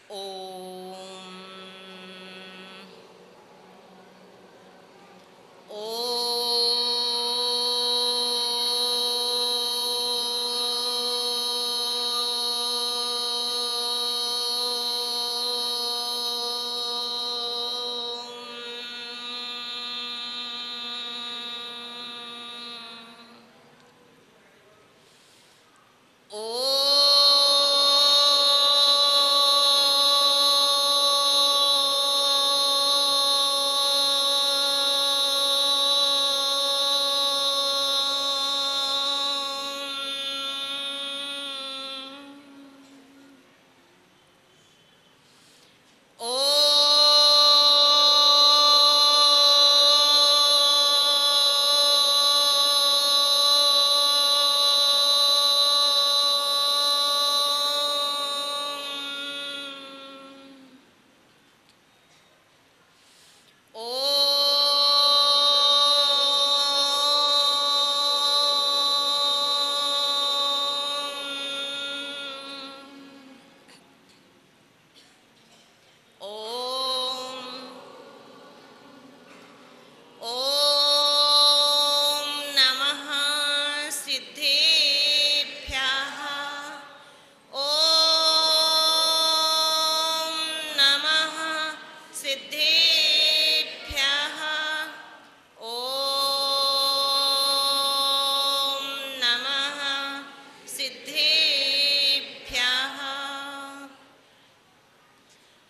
ओम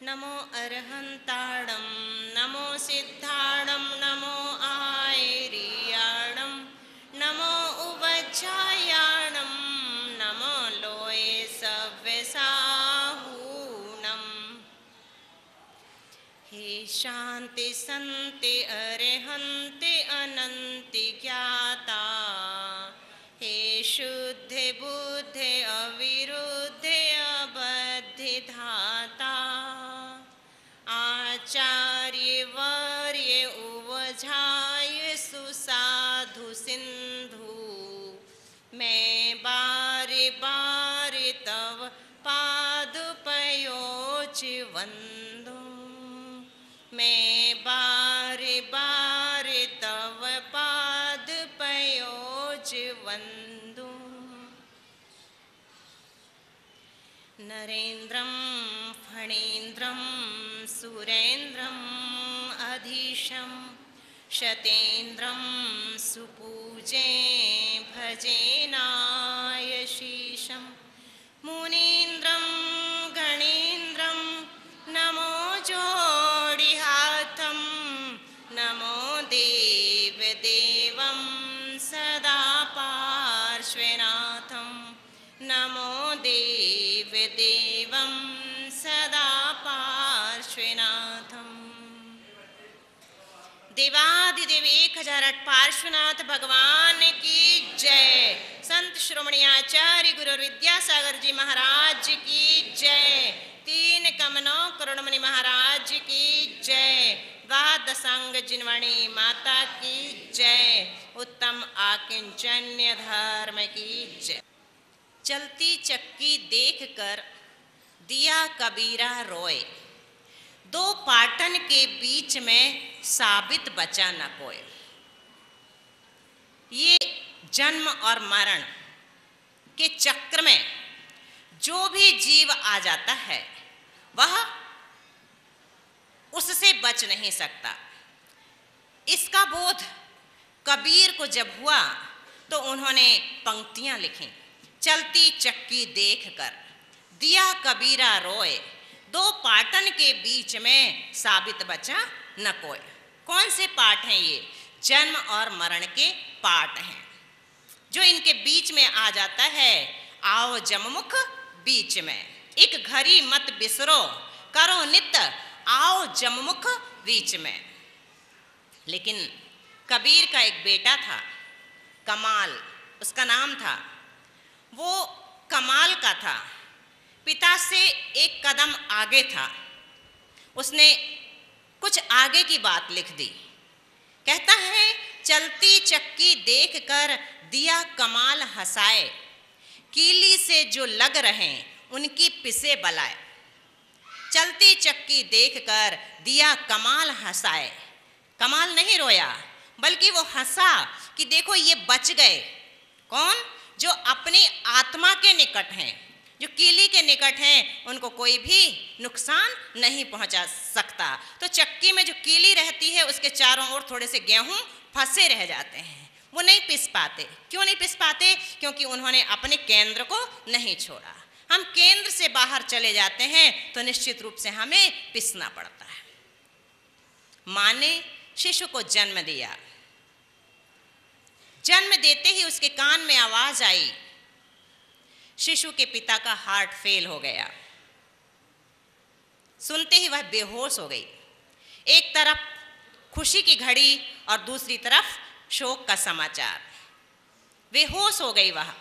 नमो अरहंताणं नमो सिद्धाणं नमो आयरियाणं नमो उवज्जायाणं नमो लोये सव्यसाहूणं। हे शांति संति अरहन्ति अनंति ज्ञाता, हे शुद्धे बुद्धे अविरुद्धे अबद्धि धाता, आचार्य वर्य उवझाय सुसाधु सिंधु, मैं बारी बारी तव पादुपयोच वंदू, मैं बारी बारी तव पादुपयोच वंदू। नरेन्द्रं फणीन्द्रं सुरेन्द्रं अधीशं शतेन्द्रं सुपूजे भजेनायशीशं, मुनीन्द्रं गणेन्द्रं नमो जोडिहातं, नमो देवदेवं सदा पार्श्वनाथं, नमो देवदेवं सदा पार्श्वनाथं। देवादिदेव 1008 पार्श्वनाथ भगवान की जय। संत श्रोमणी आचार्य गुरु विद्यासागर जी महाराज की जय। 3 कमनों करुणमणि महाराज की जय। द्वादशांग जिनवाणी माता की जय। उत्तम आकिंचन्य धर्म की जय। चलती चक्की देखकर दिया कबीरा रोए, 2 पाटन के बीच में साबित बचा न कोई। ये जन्म और मरण के चक्र में जो भी जीव आ जाता है वह उससे बच नहीं सकता। इसका बोध कबीर को जब हुआ तो उन्होंने पंक्तियां लिखी। चलती चक्की देखकर दिया कबीरा रोए, 2 पाटन के बीच में साबित बचा न कोई। कौन से पाठ हैं ये? जन्म और मरण के पाठ हैं। जो इनके बीच में आ जाता है, आओ जममुख बीच में, एक घड़ी मत बिसरो, करो नित आओ जममुख बीच में। लेकिन कबीर का एक बेटा था, कमाल उसका नाम था। वो कमाल का था, पिता से एक कदम आगे था। उसने कुछ आगे की बात लिख दी। कहता है, चलती चक्की देखकर दिया कमाल हंसाए, कीली से जो लग रहे उनकी पिसे बलाए। चलती चक्की देखकर दिया कमाल हंसाए। कमाल नहीं रोया, बल्कि वो हंसा कि देखो ये बच गए। कौन? जो अपनी आत्मा के निकट हैं, जो कीली के निकट हैं, उनको कोई भी नुकसान नहीं पहुंचा सकता। तो चक्की में जो कीली रहती है उसके चारों ओर थोड़े से गेहूं फंसे रह जाते हैं, वो नहीं पिस पाते। क्यों नहीं पिस पाते? क्योंकि उन्होंने अपने केंद्र को नहीं छोड़ा। हम केंद्र से बाहर चले जाते हैं तो निश्चित रूप से हमें पिसना पड़ता है। माँ ने शिशु को जन्म दिया। जन्म देते ही उसके कान में आवाज आई। शिशु के पिता का हार्ट फेल हो गया। सुनते ही वह बेहोश हो गई। एक तरफ खुशी की घड़ी और दूसरी तरफ शोक का समाचार। बेहोश हो गई वह।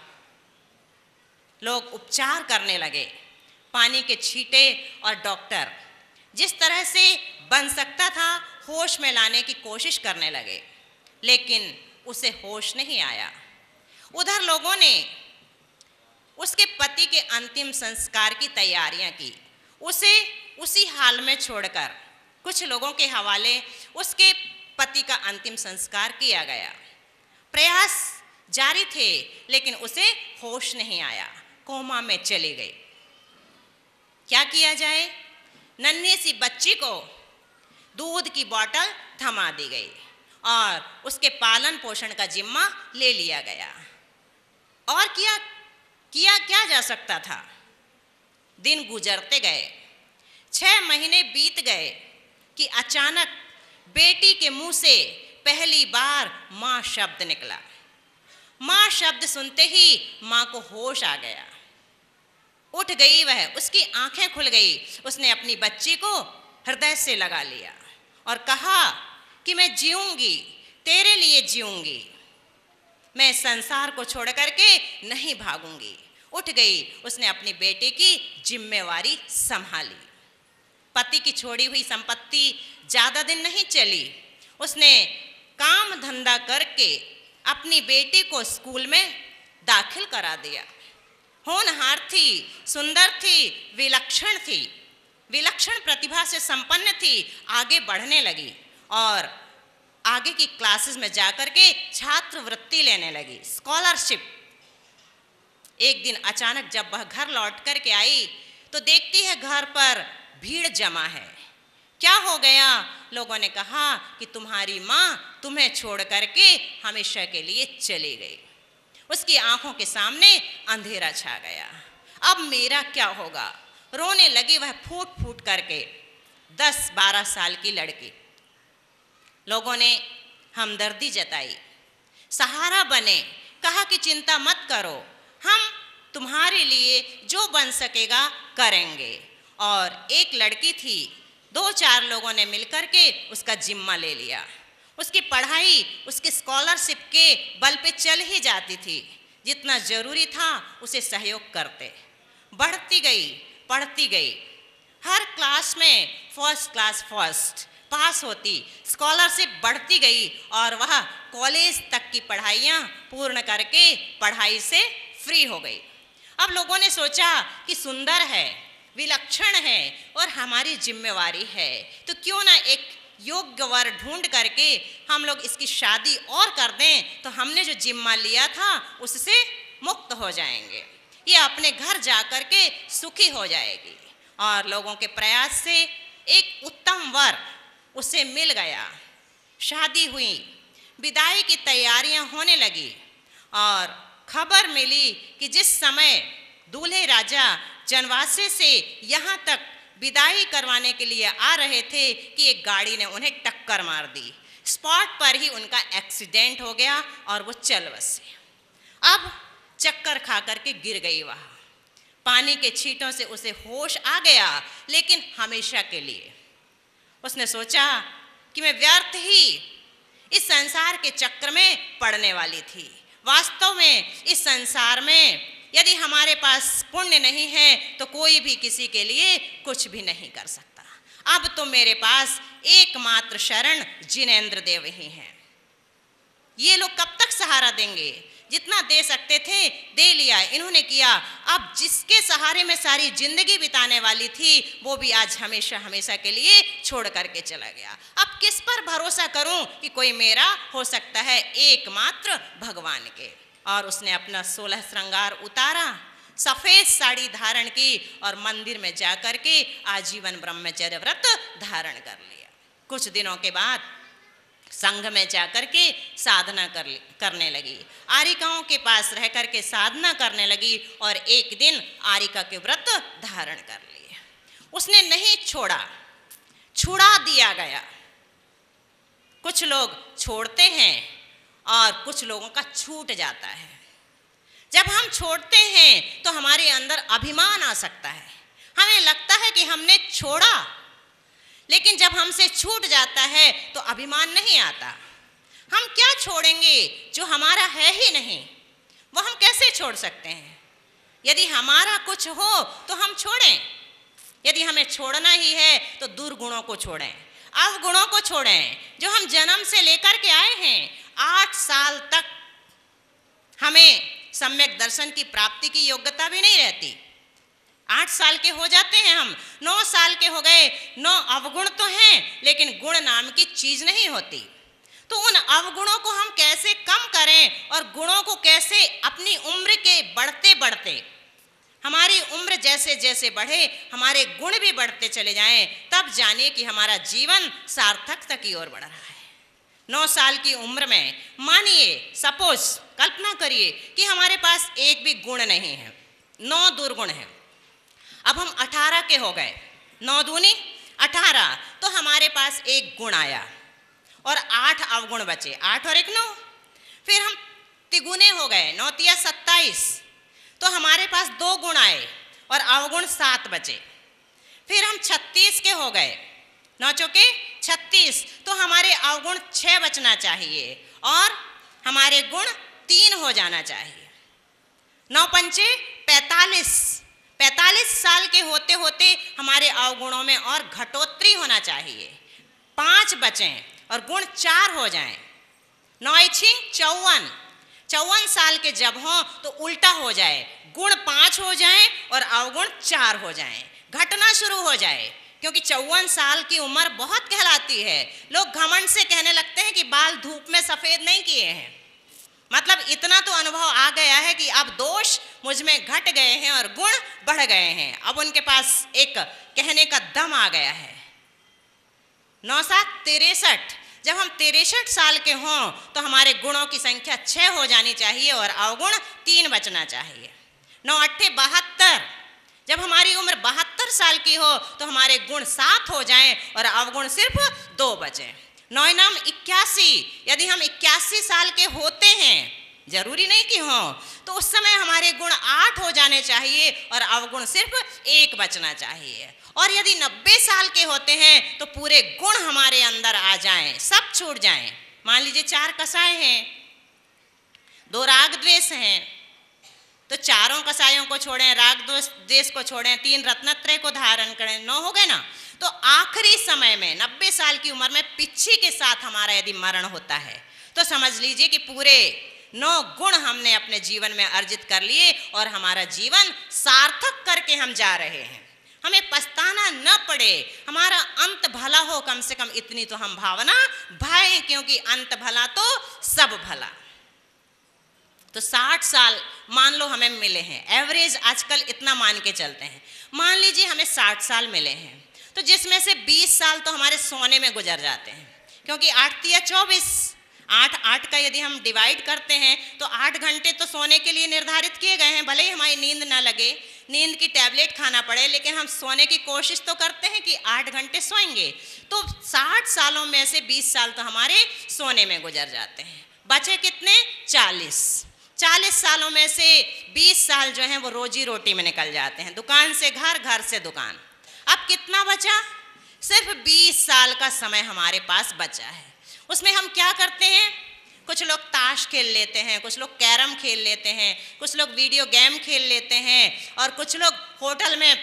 लोग उपचार करने लगे, पानी के छींटे और डॉक्टर जिस तरह से बन सकता था होश में लाने की कोशिश करने लगे, लेकिन उसे होश नहीं आया। उधर लोगों ने उसके पति के अंतिम संस्कार की तैयारियां की। उसे उसी हाल में छोड़कर कुछ लोगों के हवाले उसके पति का अंतिम संस्कार किया गया। प्रयास जारी थे, लेकिन उसे होश नहीं आया, कोमा में चली गई। क्या किया जाए? नन्ही सी बच्ची को दूध की बोतल थमा दी गई और उसके पालन पोषण का जिम्मा ले लिया गया। और किया क्या जा सकता था? दिन गुजरते गए, 6 महीने बीत गए कि अचानक बेटी के मुंह से पहली बार माँ शब्द निकला। माँ शब्द सुनते ही माँ को होश आ गया। उठ गई वह, उसकी आंखें खुल गई। उसने अपनी बच्ची को हृदय से लगा लिया और कहा कि मैं जीऊंगी, तेरे लिए जीऊंगी, मैं संसार को छोड़ करके नहीं भागूंगी। उठ गई, उसने अपनी बेटे की जिम्मेवारी संभाली। पति की छोड़ी हुई संपत्ति ज़्यादा दिन नहीं चली। उसने काम धंधा करके अपनी बेटी को स्कूल में दाखिल करा दिया। होनहार थी, सुंदर थी, विलक्षण थी, विलक्षण प्रतिभा से संपन्न थी। आगे बढ़ने लगी और आगे की क्लासेस में जाकर के छात्रवृत्ति लेने लगी, स्कॉलरशिप। एक दिन अचानक जब वह घर लौट कर के आई तो देखती है घर पर भीड़ जमा है। क्या हो गया? लोगों ने कहा कि तुम्हारी माँ तुम्हें छोड़ करके हमेशा के लिए चली गई। उसकी आंखों के सामने अंधेरा छा गया। अब मेरा क्या होगा? रोने लगी वह फूट फूट करके। 10-12 साल की लड़की। लोगों ने हमदर्दी जताई, सहारा बने, कहा कि चिंता मत करो, हम तुम्हारे लिए जो बन सकेगा करेंगे। और एक लड़की थी, 2-4 लोगों ने मिलकर के उसका जिम्मा ले लिया। उसकी पढ़ाई उसके स्कॉलरशिप के बल पे चल ही जाती थी। जितना ज़रूरी था उसे सहयोग करते। बढ़ती गई, पढ़ती गई, हर क्लास में फर्स्ट क्लास फर्स्ट पास होती, स्कॉलरशिप बढ़ती गई और वह कॉलेज तक की पढ़ाइयाँ पूर्ण करके पढ़ाई से फ्री हो गई। अब लोगों ने सोचा कि सुंदर है, विलक्षण है और हमारी जिम्मेवारी है, तो क्यों ना एक योग्य वर ढूंढ करके हम लोग इसकी शादी और कर दें, तो हमने जो जिम्मा लिया था उससे मुक्त हो जाएंगे, ये अपने घर जा कर के सुखी हो जाएगी। और लोगों के प्रयास से एक उत्तम वर उसे मिल गया। शादी हुई, विदाई की तैयारियां होने लगी और खबर मिली कि जिस समय दूल्हे राजा जनवासे से यहाँ तक विदाई करवाने के लिए आ रहे थे कि एक गाड़ी ने उन्हें टक्कर मार दी। स्पॉट पर ही उनका एक्सीडेंट हो गया और वो चल बसे। अब चक्कर खा करके गिर गई वह। पानी के छींटों से उसे होश आ गया, लेकिन हमेशा के लिए। उसने सोचा कि मैं व्यर्थ ही इस संसार के चक्र में पड़ने वाली थी। वास्तव में इस संसार में यदि हमारे पास पुण्य नहीं है तो कोई भी किसी के लिए कुछ भी नहीं कर सकता। अब तो मेरे पास एकमात्र शरण जिनेंद्र देव ही हैं। ये लोग कब तक सहारा देंगे? जितना दे सकते थे दे लिया, इन्होंने किया। अब जिसके सहारे में सारी जिंदगी बिताने वाली थी वो भी आज हमेशा हमेशा के लिए छोड़ करके चला गया। अब किस पर भरोसा करूं कि कोई मेरा हो सकता है? एकमात्र भगवान के। और उसने अपना 16 श्रृंगार उतारा, सफेद साड़ी धारण की और मंदिर में जाकर के आजीवन ब्रह्मचर्य व्रत धारण कर लिया। कुछ दिनों के बाद संघ में जाकर के साधना करने लगी, आरिकाओं के पास रह करके साधना करने लगी और एक दिन आरिका के व्रत धारण कर लिए। उसने नहीं छोड़ा, छुड़ा दिया गया। कुछ लोग छोड़ते हैं और कुछ लोगों का छूट जाता है। जब हम छोड़ते हैं तो हमारे अंदर अभिमान आ सकता है, हमें लगता है कि हमने छोड़ा, लेकिन जब हमसे छूट जाता है तो अभिमान नहीं आता। हम क्या छोड़ेंगे जो हमारा है ही नहीं? वो हम कैसे छोड़ सकते हैं? यदि हमारा कुछ हो तो हम छोड़ें। यदि हमें छोड़ना ही है तो दुर्गुणों को छोड़ें, अवगुणों को छोड़ें। जो हम जन्म से लेकर के आए हैं, 8 साल तक हमें सम्यक दर्शन की प्राप्ति की योग्यता भी नहीं रहती। 8 साल के हो जाते हैं हम, 9 साल के हो गए, 9 अवगुण तो हैं लेकिन गुण नाम की चीज नहीं होती। तो उन अवगुणों को हम कैसे कम करें और गुणों को कैसे अपनी उम्र के बढ़ते बढ़ते, हमारी उम्र जैसे जैसे बढ़े हमारे गुण भी बढ़ते चले जाएं, तब जानिए कि हमारा जीवन सार्थकता की ओर बढ़ रहा है। 9 साल की उम्र में मानिए, सपोज कल्पना करिए कि हमारे पास एक भी गुण नहीं है, 9 दुर्गुण हैं। अब हम 18 के हो गए, 9 दूनी 18, तो हमारे पास एक गुण आया और 8 अवगुण बचे, 8 और 1 9। फिर हम तिगुने हो गए, 9 तिया 27, तो हमारे पास 2 गुण आए और अवगुण 7 बचे। फिर हम 36 के हो गए, 9 चौके 36, तो हमारे अवगुण 6 बचना चाहिए और हमारे गुण 3 हो जाना चाहिए। 9 पंचे 45, 45 साल के होते होते हमारे अवगुणों में और घटोत्तरी होना चाहिए, 5 बचें और गुण 4 हो जाएं। 9 छिंग 54, 54 साल के जब हों तो उल्टा हो जाए, गुण 5 हो जाएं और अवगुण 4 हो जाएं, घटना शुरू हो जाए। क्योंकि 54 साल की उम्र बहुत कहलाती है। लोग घमंड से कहने लगते हैं कि बाल धूप में सफेद नहीं किए हैं, मतलब इतना तो अनुभव आ गया है कि अब दोष मुझ में घट गए हैं और गुण बढ़ गए हैं। अब उनके पास एक कहने का दम आ गया है। 9 7 63, जब हम 63 साल के हों तो हमारे गुणों की संख्या 6 हो जानी चाहिए और अवगुण 3 बचना चाहिए। 9 8 72, जब हमारी उम्र 72 साल की हो तो हमारे गुण 7 हो जाएं और अवगुण सिर्फ 2 बचें। 9 नाम 81, यदि हम 81 साल के होते हैं, जरूरी नहीं कि हों, तो उस समय हमारे गुण 8 हो जाने चाहिए और अवगुण सिर्फ 1 बचना चाहिए। और यदि 90 साल के होते हैं तो पूरे गुण हमारे अंदर आ जाएं, सब छूट जाएं। मान लीजिए 4 कसाय हैं, 2 राग द्वेष हैं, तो चारों कसायों को छोड़ें, राग द्वेष को छोड़ें, 3 रत्नत्रय को धारण करें, 9 हो गए ना। तो आखिरी समय में 90 साल की उम्र में पिच्छी के साथ हमारा यदि मरण होता है तो समझ लीजिए कि पूरे 9 गुण हमने अपने जीवन में अर्जित कर लिए और हमारा जीवन सार्थक करके हम जा रहे हैं। हमें पछताना न पड़े, हमारा अंत भला हो, कम से कम इतनी तो हम भावना भाएं, क्योंकि अंत भला तो सब भला। तो 60 साल मान लो हमें मिले हैं, एवरेज आजकल इतना मान के चलते हैं। मान लीजिए हमें 60 साल मिले हैं, तो जिसमें से 20 साल तो हमारे सोने में गुजर जाते हैं, क्योंकि 8 तिया 24, 8 का यदि हम डिवाइड करते हैं तो 8 घंटे तो सोने के लिए निर्धारित किए गए हैं। भले ही हमारी नींद ना लगे, नींद की टैबलेट खाना पड़े, लेकिन हम सोने की कोशिश तो करते हैं कि 8 घंटे सोएंगे। तो 60 सालों में से 20 साल तो हमारे सोने में गुजर जाते हैं। बचे कितने? 40 सालों में से 20 साल जो हैं वो रोजी रोटी में निकल जाते हैं, दुकान से घर, घर से दुकान। अब कितना बचा? सिर्फ 20 साल का समय हमारे पास बचा है। उसमें हम क्या करते हैं? कुछ लोग ताश खेल लेते हैं, कुछ लोग कैरम खेल लेते हैं, कुछ लोग वीडियो गेम खेल लेते हैं और कुछ लोग होटल में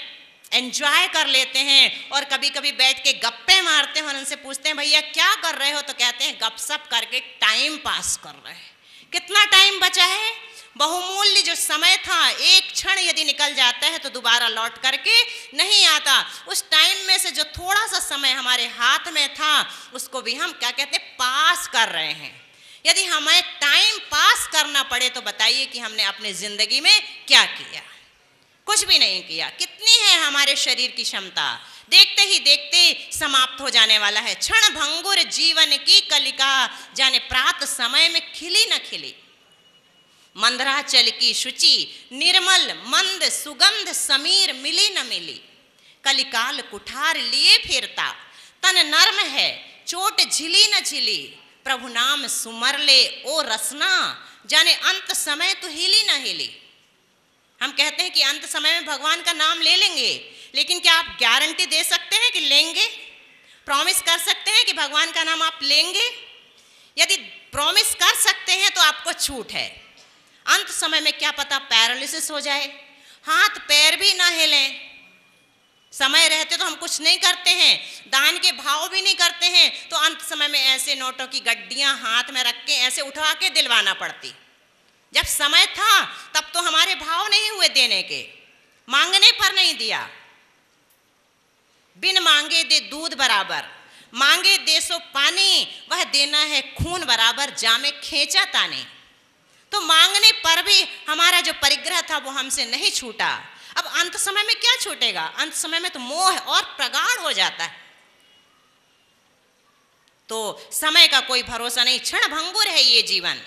एंजॉय कर लेते हैं और कभी कभी बैठ के गप्पे मारते हैं और उनसे पूछते हैं भैया क्या कर रहे हो, तो कहते हैं गपशप करके टाइम पास कर रहे हैं। कितना टाइम बचा है? बहुमूल्य जो समय था, एक क्षण यदि निकल जाता है तो दोबारा लौट करके नहीं आता। उस टाइम में से जो थोड़ा सा समय हमारे हाथ में था उसको भी हम क्या कहते हैं, पास कर रहे हैं। यदि हमें टाइम पास करना पड़े तो बताइए कि हमने अपनी जिंदगी में क्या किया? कुछ भी नहीं किया। कितनी है हमारे शरीर की क्षमता? देखते ही देखते समाप्त हो जाने वाला है। क्षण भंगुर जीवन की कलिका, जाने प्रात समय में खिली न खिली। मंदराचल की शुचि निर्मल मंद सुगंध समीर मिली न मिली। कलिकाल कुठार लिए फिरता, तन नर्म है चोट झिली न झिली। प्रभु नाम सुमर ले ओ रसना, जाने अंत समय तो हिली न हिली। हम कहते हैं कि अंत समय में भगवान का नाम ले लेंगे, लेकिन क्या आप गारंटी दे सकते हैं कि लेंगे? प्रॉमिस कर सकते हैं कि भगवान का नाम आप लेंगे? यदि प्रॉमिस कर सकते हैं तो आपको छूट है। अंत समय में क्या पता पैरालिसिस हो जाए, हाथ पैर भी ना हिलें। समय रहते तो हम कुछ नहीं करते हैं, दान के भाव भी नहीं करते हैं, तो अंत समय में ऐसे नोटों की गड्डियां हाथ में रख के ऐसे उठा के दिलवाना पड़ती। जब समय था तब तो हमारे भाव नहीं हुए देने के, मांगने पर नहीं दिया। बिन मांगे दे दूध बराबर, मांगे दे सो पानी, वह देना है खून बराबर, जामे खींचा ताने। तो मांगने पर भी हमारा जो परिग्रह था वो हमसे नहीं छूटा। अब अंत समय में क्या छूटेगा? अंत समय में तो मोह और प्रगाढ़ हो जाता है। तो समय का कोई भरोसा नहीं, क्षण भंगुर है ये जीवन।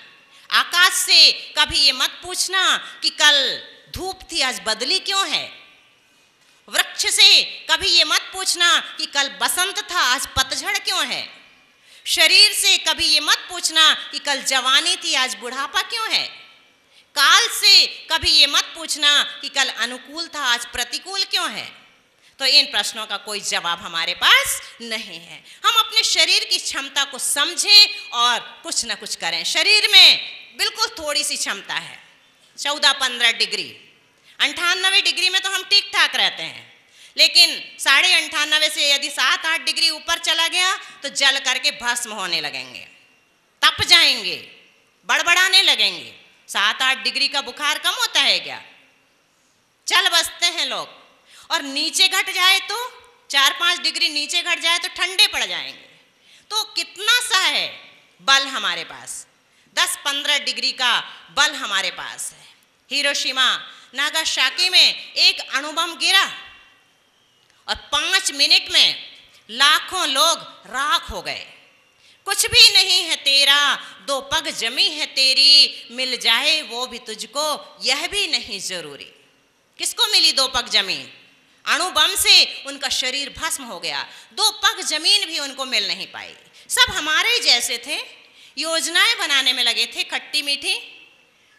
आकाश से कभी ये मत पूछना कि कल धूप थी आज बदली क्यों है। वृक्ष से कभी ये मत पूछना कि कल बसंत था आज पतझड़ क्यों है। शरीर से कभी ये मत पूछना कि कल जवानी थी आज बुढ़ापा क्यों है। काल से कभी ये मत पूछना कि कल अनुकूल था आज प्रतिकूल क्यों है। तो इन प्रश्नों का कोई जवाब हमारे पास नहीं है। हम अपने शरीर की क्षमता को समझें और कुछ ना कुछ करें। शरीर में बिल्कुल थोड़ी सी क्षमता है, 14-15 डिग्री, 98 डिग्री में तो हम ठीक ठाक रहते हैं, लेकिन 98.5 से यदि 7-8 डिग्री ऊपर चला गया तो जल करके भस्म होने लगेंगे, तप जाएंगे, बड़बड़ाने लगेंगे। 7-8 डिग्री का बुखार कम होता है क्या? चल बसते हैं लोग। और नीचे घट जाए तो 4-5 डिग्री नीचे घट जाए तो ठंडे पड़ जाएंगे। तो कितना सा है बल हमारे पास? 10-15 डिग्री का बल हमारे पास है। हिरोशिमा नागासाकी में एक अणुबम गिरा और 5 मिनट में लाखों लोग राख हो गए। कुछ भी नहीं है तेरा, 2 पग जमी है तेरी, मिल जाए वो भी तुझको यह भी नहीं जरूरी। किसको मिली 2 पग जमीन? अणुबम से उनका शरीर भस्म हो गया, 2 पग जमीन भी उनको मिल नहीं पाई। सब हमारे जैसे थे, योजनाएं बनाने में लगे थे खट्टी मीठी।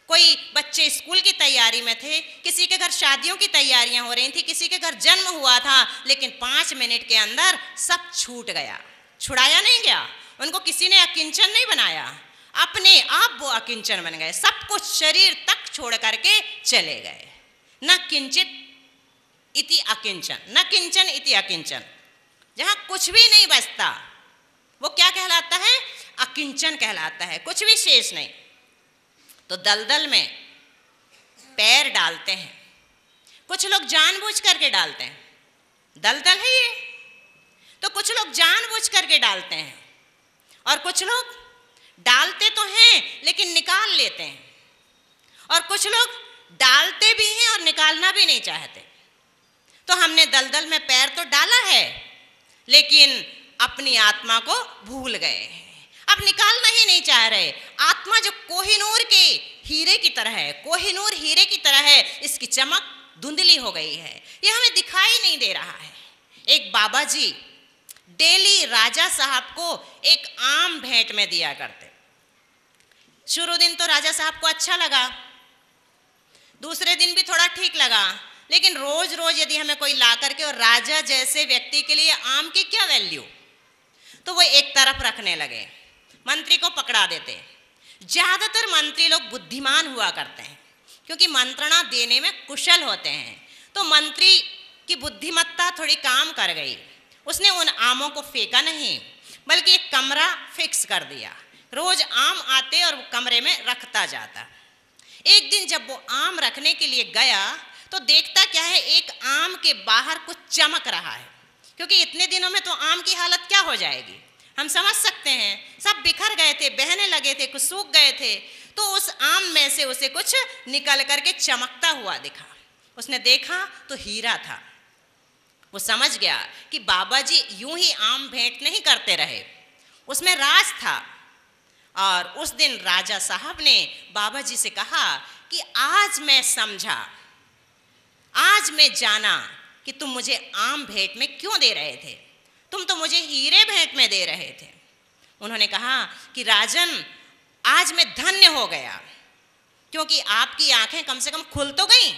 कोई बच्चे स्कूल की तैयारी में थे, किसी के घर शादियों की तैयारियां हो रही थी, किसी के घर जन्म हुआ था, लेकिन 5 मिनट के अंदर सब छूट गया। छुड़ाया नहीं गया, उनको किसी ने अकिंचन नहीं बनाया, अपने आप वो अकिंचन बन गए। सब कुछ शरीर तक छोड़ करके चले गए। न किंचित इति अकिंचन, न किंचन इति अकिंचन। जहां कुछ भी नहीं बचता वो क्या कहलाता है? अकिंचन कहलाता है, कुछ भी शेष नहीं। तो दलदल में पैर डालते हैं, कुछ लोग जानबूझ करके डालते हैं, दलदल है ये, तो कुछ लोग जानबूझ करके डालते हैं, और कुछ लोग डालते तो हैं लेकिन निकाल लेते हैं, और कुछ लोग डालते भी हैं और निकालना भी नहीं चाहते। तो हमने दलदल में पैर तो डाला है लेकिन अपनी आत्मा को भूल गए हैं, अब निकालना ही नहीं चाह रहे। आत्मा जो कोहिनूर के हीरे की तरह है, कोहिनूर हीरे की तरह है, इसकी चमक धुंधली हो गई है, यह हमें दिखाई नहीं दे रहा है। एक बाबा जी डेली राजा साहब को एक आम भेंट में दिया करते। शुरू दिन तो राजा साहब को अच्छा लगा, दूसरे दिन भी थोड़ा ठीक लगा, लेकिन रोज रोज यदि हमें कोई ला करके, और राजा जैसे व्यक्ति के लिए आम की क्या वैल्यू, तो वो एक तरफ रखने लगे, मंत्री को पकड़ा देते। ज्यादातर मंत्री लोग बुद्धिमान हुआ करते हैं क्योंकि मंत्रणा देने में कुशल होते हैं। तो मंत्री की बुद्धिमत्ता थोड़ी काम कर गई, उसने उन आमों को फेंका नहीं बल्कि एक कमरा फिक्स कर दिया। रोज आम आते और वो कमरे में रखता जाता। एक दिन जब वो आम रखने के लिए गया तो देखता क्या है, एक आम के बाहर कुछ चमक रहा है, क्योंकि इतने दिनों में तो आम की हालत क्या हो जाएगी, हम समझ सकते हैं। सब बिखर गए थे, बहने लगे थे, कुछ सूख गए थे। तो उस आम में से उसे कुछ निकल करके चमकता हुआ दिखा। उसने देखा तो हीरा था। वो समझ गया कि बाबा जी यूं ही आम भेंट नहीं करते रहे, उसमें राज था। और उस दिन राजा साहब ने बाबा जी से कहा कि आज मैं समझा, आज मैं जाना कि तुम मुझे आम भेंट में क्यों दे रहे थे, तुम तो मुझे हीरे भेंट में दे रहे थे। उन्होंने कहा कि राजन, आज मैं धन्य हो गया, क्योंकि आपकी आंखें कम से कम खुल तो गईं।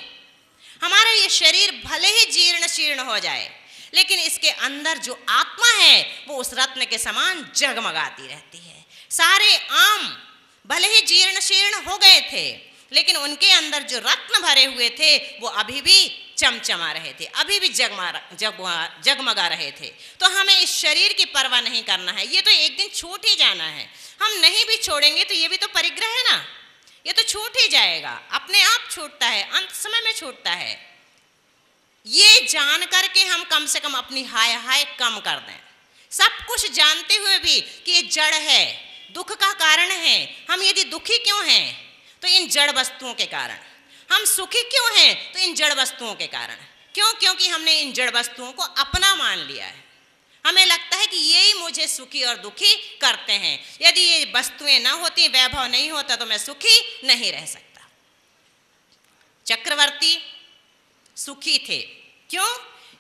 हमारा ये शरीर भले ही जीर्ण शीर्ण हो जाए, लेकिन इसके अंदर जो आत्मा है वो उस रत्न के समान जगमगाती रहती है। सारे आम भले ही जीर्ण शीर्ण हो गए थे, लेकिन उनके अंदर जो रत्न भरे हुए थे वो अभी भी चमचमा रहे थे, अभी भी जगमगा रहे थे। तो हमें इस शरीर की परवाह नहीं करना है, ये तो एक दिन छूट ही जाना है। हम नहीं भी छोड़ेंगे तो ये भी तो परिग्रह है ना, ये तो छूट ही जाएगा, अपने आप छूटता है, अंत समय में छूटता है। ये जान करके हम कम से कम अपनी हाय हाय कम कर दें, सब कुछ जानते हुए भी कि ये जड़ है, दुख का कारण है। हम यदि दुखी क्यों हैं तो इन जड़ वस्तुओं के कारण, हम सुखी क्यों हैं तो इन जड़ वस्तुओं के कारण। क्यों? क्योंकि हमने इन जड़ वस्तुओं को अपना मान लिया है। हमें लगता है कि यही मुझे सुखी और दुखी करते हैं, यदि ये वस्तुएं ना होती, वैभव नहीं होता तो मैं सुखी नहीं रह सकता। चक्रवर्ती सुखी थे, क्यों?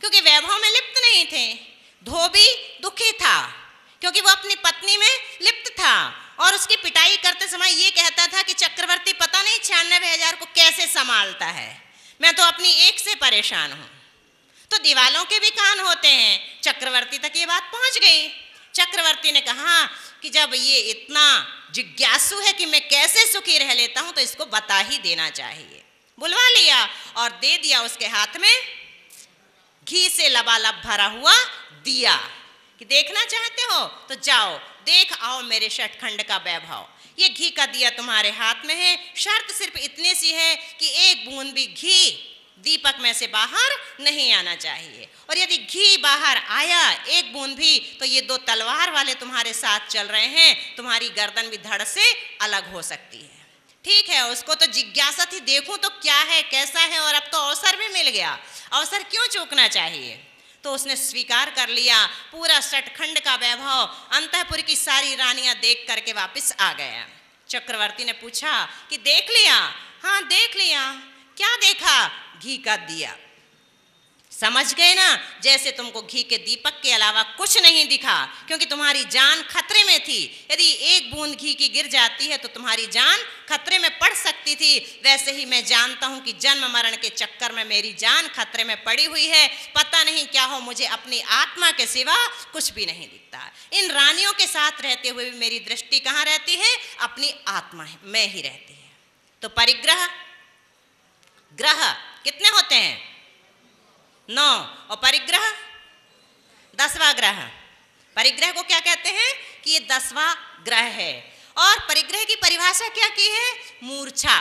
क्योंकि वैभव में लिप्त नहीं थे। धोबी दुखी था क्योंकि वो अपनी पत्नी में लिप्त था और उसकी पिटाई करते समय ये कहता था कि चक्रवर्ती पता नहीं 96,000 को कैसे संभालता है, मैं तो अपनी एक से परेशान हूं। तो दीवालों के भी कान होते हैं, चक्रवर्ती तक ये बात पहुंच गई। चक्रवर्ती ने कहा कि जब ये इतना जिज्ञासु है कि मैं कैसे सुखी रह लेता हूं तो इसको बता ही देना चाहिए। बुलवा लिया और दे दिया उसके हाथ में घी से लबालब भरा हुआ दिया कि देखना चाहते हो तो जाओ देख आओ मेरे षटखंड का वैभव। ये घी का दिया तुम्हारे हाथ में है, शर्त सिर्फ इतनी सी है कि एक बूंद भी घी दीपक में से बाहर नहीं आना चाहिए, और यदि घी बाहर आया एक बूंद भी तो ये दो तलवार वाले तुम्हारे साथ चल रहे हैं, तुम्हारी गर्दन भी धड़ से अलग हो सकती है। ठीक है, उसको तो जिज्ञासा थी देखूं तो क्या है कैसा है, और अब तो अवसर भी मिल गया, अवसर क्यों चूकना चाहिए। तो उसने स्वीकार कर लिया पूरा षटखंड का वैभव। अंतःपुर की सारी रानियां देख करके वापस आ गया। चक्रवर्ती ने पूछा कि देख लिया? हाँ देख लिया। क्या देखा? घी का दिया। समझ गए ना, जैसे तुमको घी के दीपक के अलावा कुछ नहीं दिखा, क्योंकि तुम्हारी जान खतरे में थी। यदि एक बूंद घी की गिर जाती है तो तुम्हारी जान खतरे में पड़ सकती थी। वैसे ही मैं जानता हूं कि जन्म मरण के चक्कर में मेरी जान खतरे में पड़ी हुई है। पता नहीं क्या हो, मुझे अपनी आत्मा के सिवा कुछ भी नहीं दिखता। इन रानियों के साथ रहते हुए भी मेरी दृष्टि कहाँ रहती है? अपनी आत्मा में ही रहती है। तो परिग्रह ग्रह कितने होते हैं? 9, और परिग्रह 10वां ग्रह। परिग्रह को क्या कहते हैं कि ये 10वां ग्रह है। और परिग्रह की परिभाषा क्या की है? मूर्छा।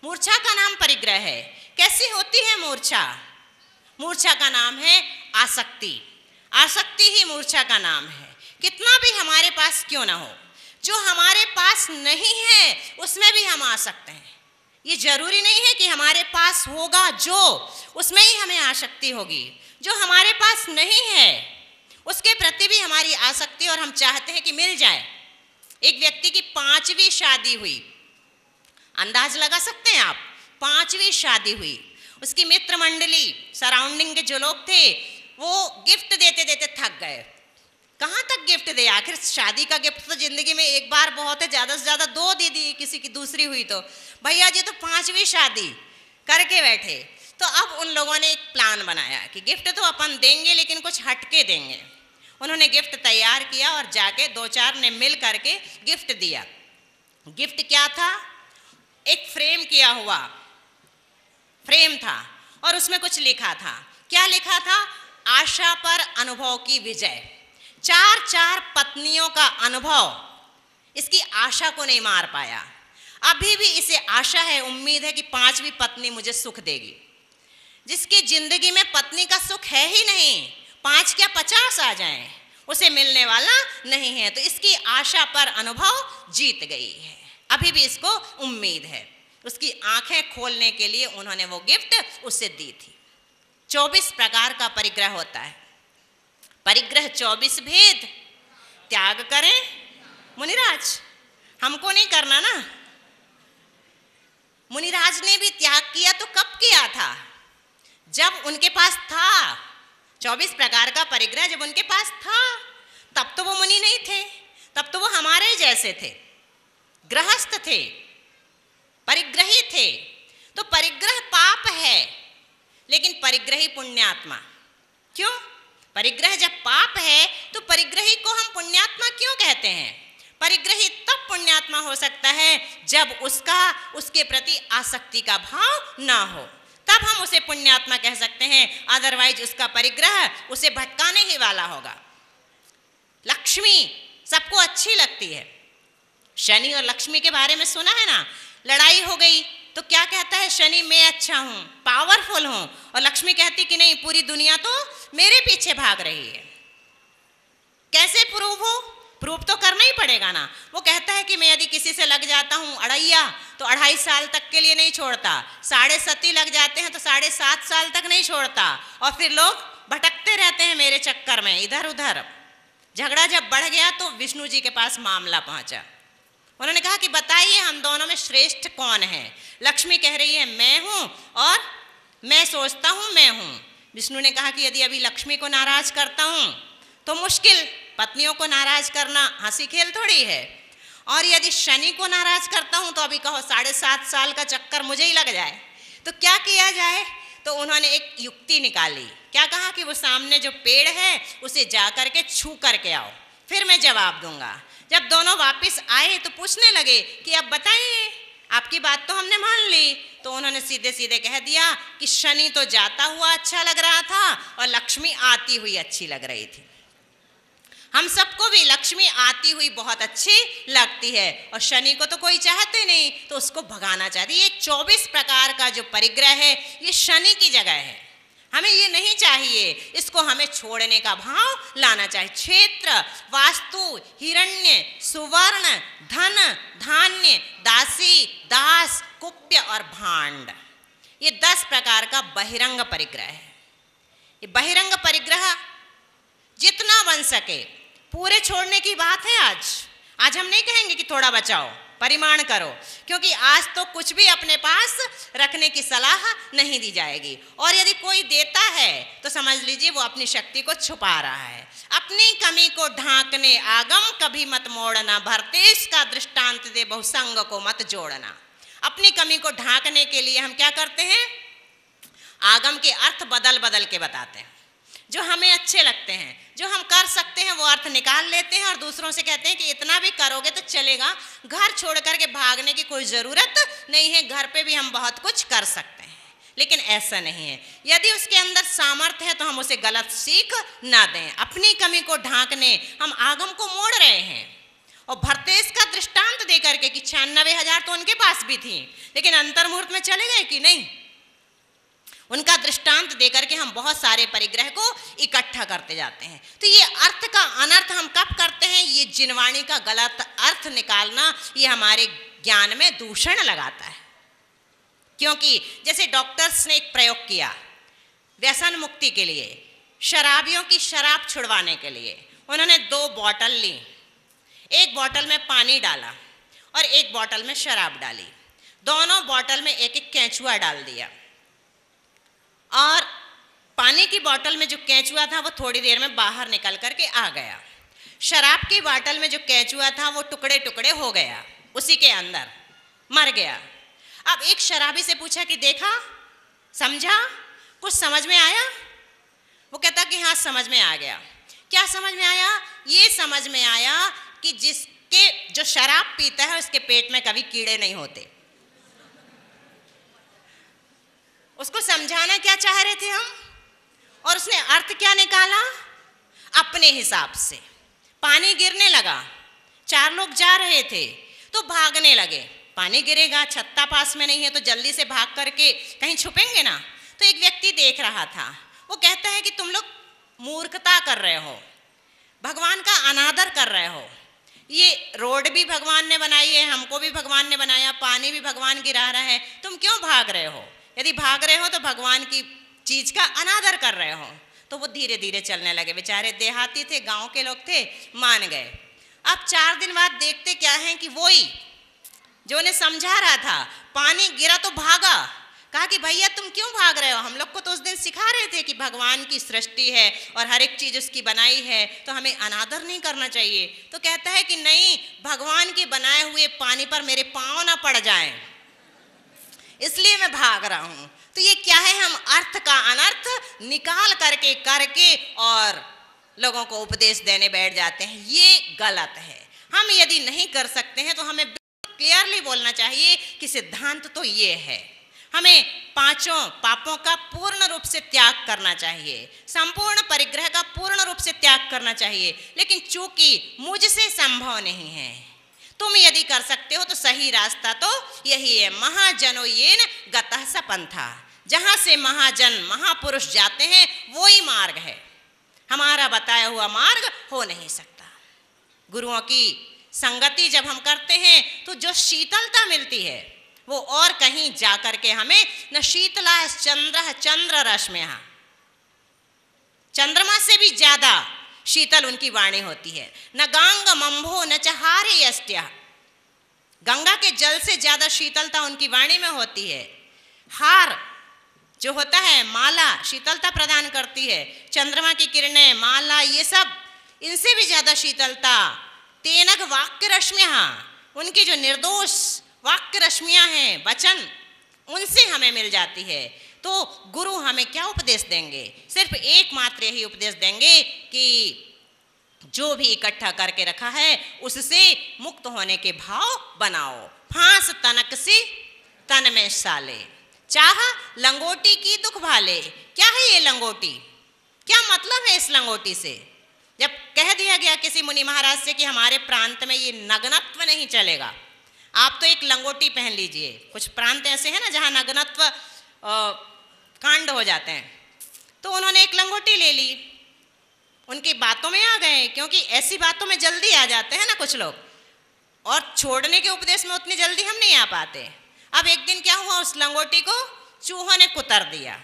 मूर्छा का नाम परिग्रह है। कैसी होती है मूर्छा? मूर्छा का नाम है आसक्ति। आसक्ति ही मूर्छा का नाम है। कितना भी हमारे पास क्यों ना हो, जो हमारे पास नहीं है उसमें भी हम आ सकते हैं। ये जरूरी नहीं है कि हमारे पास होगा जो उसमें ही हमें आसक्ति होगी। जो हमारे पास नहीं है उसके प्रति भी हमारी आसक्ति, और हम चाहते हैं कि मिल जाए। एक व्यक्ति की 5वीं शादी हुई, अंदाज लगा सकते हैं आप, 5वीं शादी हुई। उसकी मित्र मंडली सराउंडिंग के जो लोग थे वो गिफ्ट देते देते थक गए। कहाँ तक गिफ्ट दे? आखिर शादी का गिफ्ट तो जिंदगी में एक बार बहुत है, ज्यादा से ज्यादा 2 दे दी, किसी की दूसरी हुई तो। भैया जी तो 5वीं शादी करके बैठे। तो अब उन लोगों ने एक प्लान बनाया कि गिफ्ट तो अपन देंगे लेकिन कुछ हटके देंगे। उन्होंने गिफ्ट तैयार किया और जाके 2-4 ने मिल करके गिफ्ट दिया। गिफ्ट क्या था? एक फ्रेम किया हुआ फ्रेम था और उसमें कुछ लिखा था। क्या लिखा था? आशा पर अनुभव की विजय। 4-4 पत्नियों का अनुभव इसकी आशा को नहीं मार पाया। अभी भी इसे आशा है, उम्मीद है कि 5वीं पत्नी मुझे सुख देगी। जिसकी जिंदगी में पत्नी का सुख है ही नहीं, 5 क्या 50 आ जाएं, उसे मिलने वाला नहीं है। तो इसकी आशा पर अनुभव जीत गई है, अभी भी इसको उम्मीद है। उसकी आंखें खोलने के लिए उन्होंने वो गिफ्ट उसे दी थी। 24 प्रकार का परिग्रह होता है। परिग्रह 24 भेद त्याग करें मुनिराज, हमको नहीं करना ना। मुनिराज ने भी त्याग किया तो कब किया था? जब उनके पास था। 24 प्रकार का परिग्रह जब उनके पास था, तब तो वो मुनि नहीं थे, तब तो वो हमारे जैसे थे, गृहस्थ थे, परिग्रही थे। तो परिग्रह पाप है, लेकिन परिग्रही पुण्यात्मा। क्यों? परिग्रह जब पाप है तो परिग्रही को हम पुण्यात्मा क्यों कहते हैं? परिग्रही तब पुण्यात्मा हो सकता है जब उसका उसके प्रति आसक्ति का भाव ना हो, तब हम उसे पुण्यात्मा कह सकते हैं। अदरवाइज उसका परिग्रह उसे भटकाने ही वाला होगा। लक्ष्मी सबको अच्छी लगती है। शनि और लक्ष्मी के बारे में सुना है ना, लड़ाई हो गई तो क्या कहता है शनि, मैं अच्छा हूं, पावरफुल हूं, और लक्ष्मी कहती कि नहीं, पूरी दुनिया तो मेरे पीछे भाग रही है। कैसे प्रूव हो? प्रूव तो करना ही पड़ेगा ना। वो कहता है कि मैं यदि किसी से लग जाता हूं अड़ैया तो 2.5 साल तक के लिए नहीं छोड़ता, 7.5 लग जाते हैं तो 7.5 साल तक नहीं छोड़ता, और फिर लोग भटकते रहते हैं मेरे चक्कर में इधर उधर। झगड़ा जब बढ़ गया तो विष्णु जी के पास मामला पहुंचा। उन्होंने कहा कि बताइए हम दोनों में श्रेष्ठ कौन है? लक्ष्मी कह रही है मैं हूं, और मैं सोचता हूं मैं हूं। विष्णु ने कहा कि यदि अभी लक्ष्मी को नाराज करता हूं तो मुश्किल, पत्नियों को नाराज करना हंसी खेल थोड़ी है, और यदि शनि को नाराज करता हूं तो अभी कहो 7.5 साल का चक्कर मुझे ही लग जाए, तो क्या किया जाए? तो उन्होंने एक युक्ति निकाली। क्या कहा कि वो सामने जो पेड़ है उसे जा करके छू करके आओ, फिर मैं जवाब दूंगा। जब दोनों वापस आए तो पूछने लगे कि अब बताइए, आपकी बात तो हमने मान ली। तो उन्होंने सीधे सीधे कह दिया कि शनि तो जाता हुआ अच्छा लग रहा था और लक्ष्मी आती हुई अच्छी लग रही थी। हम सबको भी लक्ष्मी आती हुई बहुत अच्छी लगती है, और शनि को तो कोई चाहते नहीं, तो उसको भगाना चाहती है। ये 24 प्रकार का जो परिग्रह है ये शनि की जगह है, हमें ये नहीं चाहिए, इसको हमें छोड़ने का भाव लाना चाहिए। क्षेत्र, वास्तु, हिरण्य, सुवर्ण, धन, धान्य, दासी, दास, कुप्य और भांड, ये 10 प्रकार का बहिरंग परिग्रह है। ये बहिरंग परिग्रह जितना बन सके पूरे छोड़ने की बात है। आज हम नहीं कहेंगे कि थोड़ा बचाओ, परिमाण करो, क्योंकि आज तो कुछ भी अपने पास रखने की सलाह नहीं दी जाएगी, और यदि कोई देता है तो समझ लीजिए वो अपनी शक्ति को छुपा रहा है। अपनी कमी को ढांकने आगम कभी मत मोड़ना, भरतेश का दृष्टांत दे बहुसंग को मत जोड़ना। अपनी कमी को ढांकने के लिए हम क्या करते हैं? आगम के अर्थ बदल बदल के बताते हैं, जो हमें अच्छे लगते हैं, जो हम कर सकते हैं वो अर्थ निकाल लेते हैं, और दूसरों से कहते हैं कि इतना भी करोगे तो चलेगा, घर छोड़ करके भागने की कोई ज़रूरत नहीं है, घर पे भी हम बहुत कुछ कर सकते हैं। लेकिन ऐसा नहीं है, यदि उसके अंदर सामर्थ्य है तो हम उसे गलत सीख ना दें। अपनी कमी को ढांकने हम आगम को मोड़ रहे हैं, और भरतेश का दृष्टांत दे करके कि 96,000 तो उनके पास भी थी, लेकिन अंतर मुहूर्त में चले गए कि नहीं, उनका दृष्टांत देकर के हम बहुत सारे परिग्रह को इकट्ठा करते जाते हैं। तो ये अर्थ का अनर्थ हम कब करते हैं? ये जिनवाणी का गलत अर्थ निकालना, ये हमारे ज्ञान में दूषण लगाता है। क्योंकि जैसे डॉक्टर्स ने एक प्रयोग किया व्यसन मुक्ति के लिए, शराबियों की शराब छुड़वाने के लिए, उन्होंने 2 बॉटल ली, एक बॉटल में पानी डाला और एक बॉटल में शराब डाली, दोनों बॉटल में एक एक केंचुआ डाल दिया, और पानी की बोतल में जो केंचुआ था वो थोड़ी देर में बाहर निकल करके आ गया। शराब की बोतल में जो केंचुआ था वो टुकड़े टुकड़े हो गया, उसी के अंदर मर गया। अब एक शराबी से पूछा कि देखा, समझा, कुछ समझ में आया? वो कहता कि हाँ समझ में आ गया। क्या समझ में आया? ये समझ में आया कि जिसके जो शराब पीता है उसके पेट में कभी कीड़े नहीं होते। उसको समझाना क्या चाह रहे थे हम, और उसने अर्थ क्या निकाला? अपने हिसाब से पानी गिरने लगा, 4 लोग जा रहे थे तो भागने लगे, पानी गिरेगा, छत्ता पास में नहीं है तो जल्दी से भाग करके कहीं छुपेंगे ना। तो एक व्यक्ति देख रहा था, वो कहता है कि तुम लोग मूर्खता कर रहे हो, भगवान का अनादर कर रहे हो। ये रोड भी भगवान ने बनाई है, हमको भी भगवान ने बनाया, पानी भी भगवान गिरा रहा है, तुम क्यों भाग रहे हो? यदि भाग रहे हो तो भगवान की चीज का अनादर कर रहे हो। तो वो धीरे धीरे चलने लगे। बेचारे देहाती थे, गांव के लोग थे, मान गए। अब 4 दिन बाद देखते क्या है कि वही जो उन्हें समझा रहा था, पानी गिरा तो भागा। कहा कि भैया तुम क्यों भाग रहे हो? हम लोग को तो उस दिन सिखा रहे थे कि भगवान की सृष्टि है और हर एक चीज उसकी बनाई है, तो हमें अनादर नहीं करना चाहिए। तो कहता है कि नहीं, भगवान के बनाए हुए पानी पर मेरे पांव ना पड़ जाएं, इसलिए मैं भाग रहा हूं। तो ये क्या है? हम अर्थ का अनर्थ निकाल करके और लोगों को उपदेश देने बैठ जाते हैं। ये गलत है। हम यदि नहीं कर सकते हैं तो हमें क्लियरली बोलना चाहिए कि सिद्धांत तो ये है। हमें 5 पापों का पूर्ण रूप से त्याग करना चाहिए, संपूर्ण परिग्रह का पूर्ण रूप से त्याग करना चाहिए। लेकिन चूंकि मुझसे संभव नहीं है, तुम यदि कर सकते हो तो सही रास्ता तो यही है, महाजनो येन गतः स पंथा। जहां से महाजन महापुरुष जाते हैं वही मार्ग है, हमारा बताया हुआ मार्ग हो नहीं सकता। गुरुओं की संगति जब हम करते हैं तो जो शीतलता मिलती है वो और कहीं जाकर के हमें न शीतला चंद्र रश्मिया, चंद्रमा से भी ज्यादा शीतल उनकी वाणी होती है। न गांग मंभो न चहारे यष्ट्या, गंगा के जल से ज्यादा शीतलता उनकी वाणी में होती है। हार जो होता है, माला शीतलता प्रदान करती है, चंद्रमा की किरणें, माला, ये सब इनसे भी ज्यादा शीतलता तेनग वाक्य रश्मिया, उनकी जो निर्दोष वाक्य रश्मियां हैं, वचन, उनसे हमें मिल जाती है। तो गुरु हमें क्या उपदेश देंगे? सिर्फ एकमात्र यही उपदेश देंगे कि जो भी इकट्ठा करके रखा है उससे मुक्त होने के भाव बनाओ। फांस तनक से तन में साले, चाह लंगोटी की दुख भाले। क्या है ये लंगोटी? क्या मतलब है इस लंगोटी से? जब कह दिया गया किसी मुनि महाराज से कि हमारे प्रांत में ये नग्नत्व नहीं चलेगा, आप तो एक लंगोटी पहन लीजिए। कुछ प्रांत ऐसे हैं ना जहाँ नग्नत्व कांड हो जाते हैं, तो उन्होंने एक लंगोटी ले ली, उनकी बातों में आ गए, क्योंकि ऐसी बातों में जल्दी आ जाते हैं ना कुछ लोग, और छोड़ने के उपदेश में उतनी जल्दी हम नहीं आ पाते। अब एक दिन क्या हुआ, उस लंगोटी को चूहों ने कुतर दिया।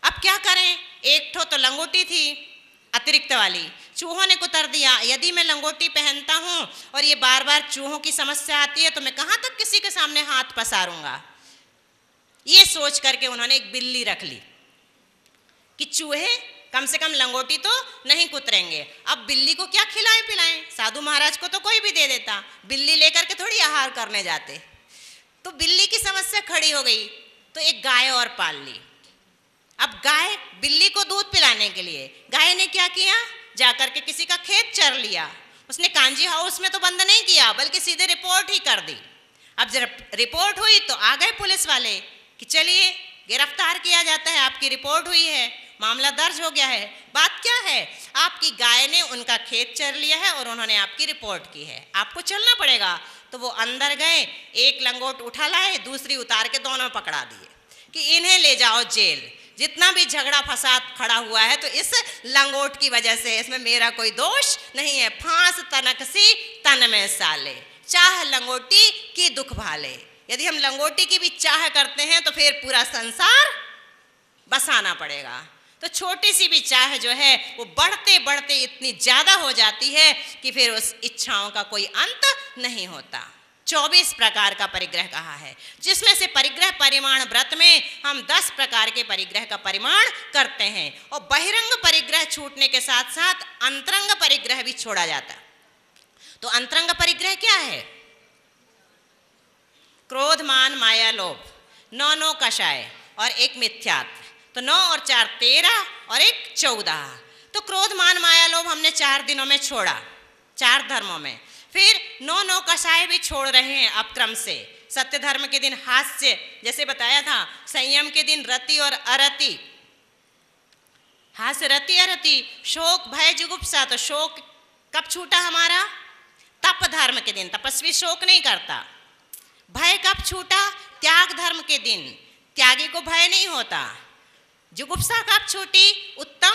अब क्या करें, एक ठो तो लंगोटी थी अतिरिक्त वाली, चूहों ने कुतर दिया। यदि मैं लंगोटी पहनता हूँ और ये बार बार चूहों की समस्या आती है तो मैं कहाँ तक किसी के सामने हाथ पसारूंगा। ये सोच करके उन्होंने एक बिल्ली रख ली कि चूहे कम से कम लंगोटी तो नहीं कुतरेंगे। अब बिल्ली को क्या खिलाएं पिलाएं? साधु महाराज को तो कोई भी दे देता, बिल्ली लेकर के थोड़ी आहार करने जाते। तो बिल्ली की समस्या खड़ी हो गई, तो एक गाय और पाल ली। अब गाय बिल्ली को दूध पिलाने के लिए गाय ने क्या किया, जाकर के किसी का खेत चर लिया। उसने कांजी हाउस में तो बंद नहीं किया, बल्कि सीधे रिपोर्ट ही कर दी। अब जब रिपोर्ट हुई तो आ गए पुलिस वाले कि चलिए गिरफ्तार किया जाता है, आपकी रिपोर्ट हुई है, मामला दर्ज हो गया है। बात क्या है, आपकी गाय ने उनका खेत चर लिया है और उन्होंने आपकी रिपोर्ट की है, आपको चलना पड़ेगा। तो वो अंदर गए, एक लंगोट उठा लाए, दूसरी उतार के दोनों पकड़ा दिए कि इन्हें ले जाओ जेल। जितना भी झगड़ा फसाद खड़ा हुआ है तो इस लंगोट की वजह से, इसमें मेरा कोई दोष नहीं है। फांस तनक सी तन में साले, चाह लंगोटी की दुख भाले। यदि हम लंगोटी की भी चाह करते हैं तो फिर पूरा संसार बसाना पड़ेगा। तो छोटी सी भी चाह जो है वो बढ़ते बढ़ते इतनी ज्यादा हो जाती है कि फिर उस इच्छाओं का कोई अंत नहीं होता। 24 प्रकार का परिग्रह कहा है, जिसमें से परिग्रह परिमाण व्रत में हम 10 प्रकार के परिग्रह का परिमाण करते हैं। और बहिरंग परिग्रह छूटने के साथ साथ अंतरंग परिग्रह भी छोड़ा जाता। तो अंतरंग परिग्रह क्या है? क्रोध मान माया लोभ, 9 कषाय और एक मिथ्यात्व। तो 9 और 4 13 और एक 14। तो क्रोध मान माया लोभ हमने 4 दिनों में छोड़ा, 4 धर्मों में। फिर 9 कषाय भी छोड़ रहे हैं अब क्रम से। सत्य धर्म के दिन हास्य, जैसे बताया था, संयम के दिन रति और अरति, हास्य रति अरति, शोक भय जुगुप्सा। तो शोक कब छूटा हमारा? तप धर्म के दिन, तपस्वी शोक नहीं करता। भय कब छूटा? त्याग धर्म के दिन, त्यागी को भय नहीं होता। जुगुप्सा कब छूटी? उत्तम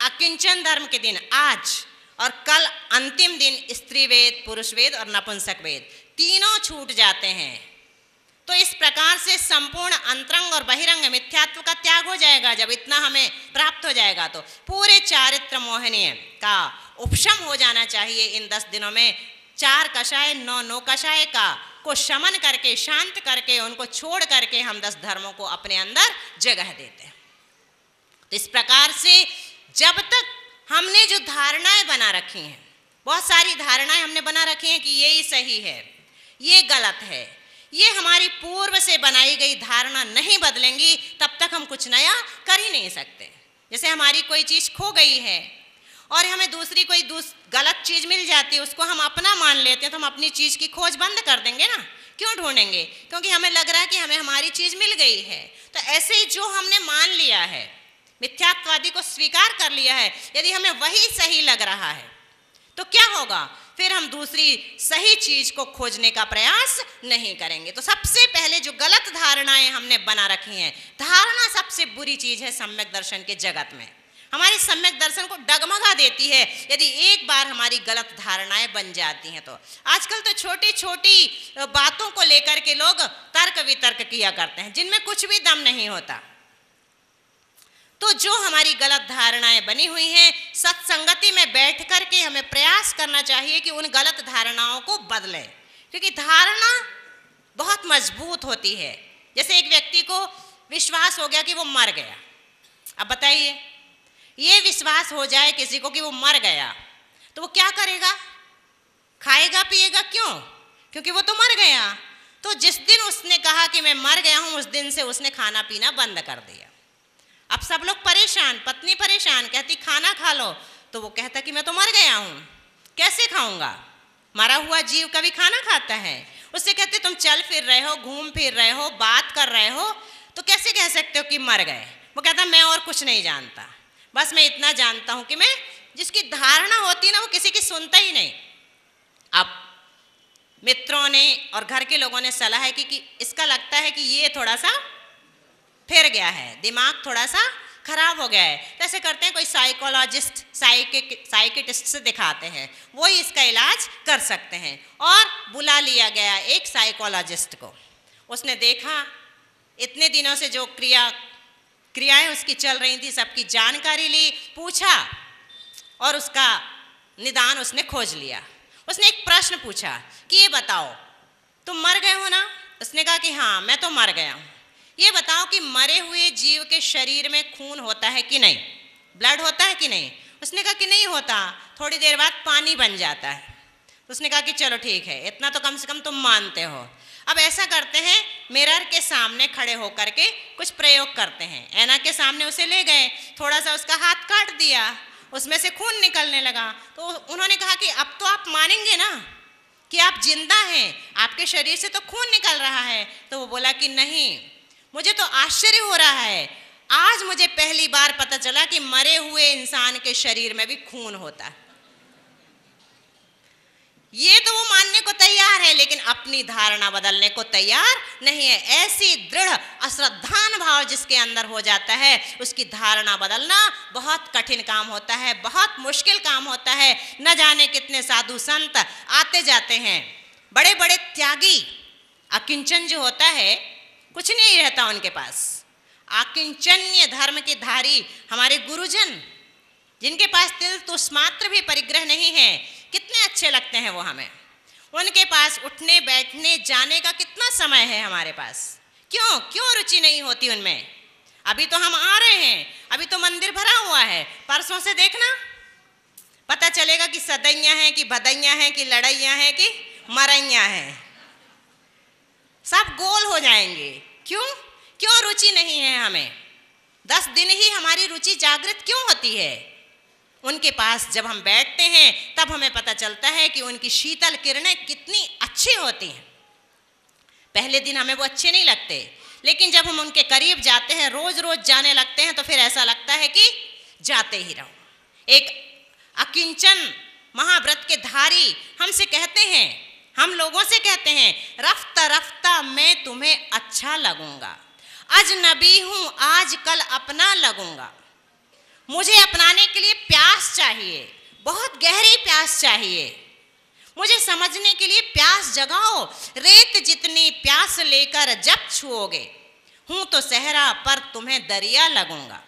अकिंचन धर्म के दिन, आज। और कल अंतिम दिन स्त्री वेद, पुरुष वेद और नपुंसक वेद, तीनों छूट जाते हैं। तो इस प्रकार से संपूर्ण अंतरंग और बहिरंग मिथ्यात्व का त्याग हो जाएगा। जब इतना हमें प्राप्त हो जाएगा तो पूरे चारित्र मोहनीय का उपशम हो जाना चाहिए इन 10 दिनों में। 4 कषाय 9 कषाय का को शमन करके, शांत करके, उनको छोड़ करके हम 10 धर्मों को अपने अंदर जगह देते हैं। तो इस प्रकार से जब तक हमने जो धारणाएं बना रखी हैं, बहुत सारी धारणाएं हमने बना रखी हैं कि ये ही सही है, ये गलत है, ये हमारी पूर्व से बनाई गई धारणा नहीं बदलेंगी, तब तक हम कुछ नया कर ही नहीं सकते। जैसे हमारी कोई चीज़ खो गई है और हमें दूसरी कोई गलत चीज़ मिल जाती है, उसको हम अपना मान लेते हैं, तो हम अपनी चीज़ की खोज बंद कर देंगे ना। क्यों ढूंढेंगे? क्योंकि हमें लग रहा है कि हमें हमारी चीज़ मिल गई है। तो ऐसे ही जो हमने मान लिया है, मिथ्यात्ववादी को स्वीकार कर लिया है, यदि हमें वही सही लग रहा है तो क्या होगा? फिर हम दूसरी सही चीज को खोजने का प्रयास नहीं करेंगे। तो सबसे पहले जो गलत धारणाएं हमने बना रखी हैं, धारणा सबसे बुरी चीज है सम्यक दर्शन के जगत में। हमारे सम्यक दर्शन को डगमगा देती है यदि एक बार हमारी गलत धारणाएं बन जाती हैं। तो आजकल तो छोटी छोटी बातों को लेकर के लोग तर्क वितर्क किया करते हैं, जिनमें कुछ भी दम नहीं होता। तो जो हमारी गलत धारणाएं बनी हुई हैं, सत्संगति में बैठ करके हमें प्रयास करना चाहिए कि उन गलत धारणाओं को बदलें, क्योंकि धारणा बहुत मजबूत होती है। जैसे एक व्यक्ति को विश्वास हो गया कि वो मर गया। अब बताइए, ये विश्वास हो जाए किसी को कि वो मर गया, तो वो क्या करेगा? खाएगा पिएगा। क्यों? क्योंकि वो तो मर गया। तो जिस दिन उसने कहा कि मैं मर गया हूं, उस दिन से उसने खाना पीना बंद कर दिया। अब सब लोग परेशान, पत्नी परेशान, कहती खाना खा लो, तो वो कहता कि मैं तो मर गया हूं, कैसे खाऊंगा? मरा हुआ जीव कभी खाना खाता है? उससे कहते तुम चल फिर रहे हो, घूम फिर रहे हो, बात कर रहे हो, तो कैसे कह सकते हो कि मर गए? वो कहता मैं और कुछ नहीं जानता, बस मैं इतना जानता हूं कि मैं, जिसकी धारणा होती है ना, वो किसी की सुनता ही नहीं। अब मित्रों ने और घर के लोगों ने सलाह है कि इसका लगता है कि ये थोड़ा सा फिर गया है, दिमाग थोड़ा सा खराब हो गया है। कैसे करते हैं? कोई साइकोलॉजिस्ट, साइकिट्रिस्ट से दिखाते हैं, वही इसका इलाज कर सकते हैं। और बुला लिया गया एक साइकोलॉजिस्ट को। उसने देखा इतने दिनों से जो क्रियाएं उसकी चल रही थी, सबकी जानकारी ली, पूछा और उसका निदान उसने खोज लिया। उसने एक प्रश्न पूछा कि ये बताओ तुम मर गए हो ना? उसने कहा कि हाँ मैं तो मर गया हूँ। ये बताओ कि मरे हुए जीव के शरीर में खून होता है कि नहीं, ब्लड होता है कि नहीं? उसने कहा कि नहीं होता, थोड़ी देर बाद पानी बन जाता है। उसने कहा कि चलो ठीक है, इतना तो कम से कम तुम मानते हो। अब ऐसा करते हैं, मिरर के सामने खड़े होकर के कुछ प्रयोग करते हैं। ऐना के सामने उसे ले गए, थोड़ा सा उसका हाथ काट दिया, उसमें से खून निकलने लगा। तो उन्होंने कहा कि अब तो आप मानेंगे ना कि आप जिंदा हैं, आपके शरीर से तो खून निकल रहा है। तो वो बोला कि नहीं, मुझे तो आश्चर्य हो रहा है, आज मुझे पहली बार पता चला कि मरे हुए इंसान के शरीर में भी खून होता है। ये तो वो मानने को तैयार है, लेकिन अपनी धारणा बदलने को तैयार नहीं है। ऐसी दृढ़ अश्रद्धान भाव जिसके अंदर हो जाता है, उसकी धारणा बदलना बहुत कठिन काम होता है, बहुत मुश्किल काम होता है। न जाने कितने साधु संत आते जाते हैं, बड़े बड़े त्यागी, अकिंचन जो होता है कुछ नहीं रहता उनके पास। आकिंचन्य धर्म के धारी हमारे गुरुजन, जिनके पास तिल तुष मात्र भी परिग्रह नहीं है, कितने अच्छे लगते हैं वो हमें। उनके पास उठने बैठने जाने का कितना समय है हमारे पास। क्यों रुचि नहीं होती उनमें? अभी तो हम आ रहे हैं, अभी तो मंदिर भरा हुआ है, परसों से देखना पता चलेगा कि सदैया हैं कि भदैया हैं कि लड़ैया हैं कि मरैया हैं, सब गोल हो जाएंगे। क्यों रुचि नहीं है हमें? 10 दिन ही हमारी रुचि जागृत क्यों होती है? उनके पास जब हम बैठते हैं तब हमें पता चलता है कि उनकी शीतल किरणें कितनी अच्छी होती हैं। पहले दिन हमें वो अच्छे नहीं लगते, लेकिन जब हम उनके करीब जाते हैं, रोज रोज जाने लगते हैं, तो फिर ऐसा लगता है कि जाते ही रहो। एक अकिंचन महाव्रत के धारी हमसे कहते हैं, हम लोगों से कहते हैं, रफ्ता रफ्ता मैं तुम्हें अच्छा लगूंगा, अजनबी हूं आज कल अपना लगूंगा। मुझे अपनाने के लिए प्यास चाहिए, बहुत गहरी प्यास चाहिए, मुझे समझने के लिए प्यास जगाओ। रेत जितनी प्यास लेकर जब छुओगे, हूं तो सहरा पर तुम्हें दरिया लगूंगा।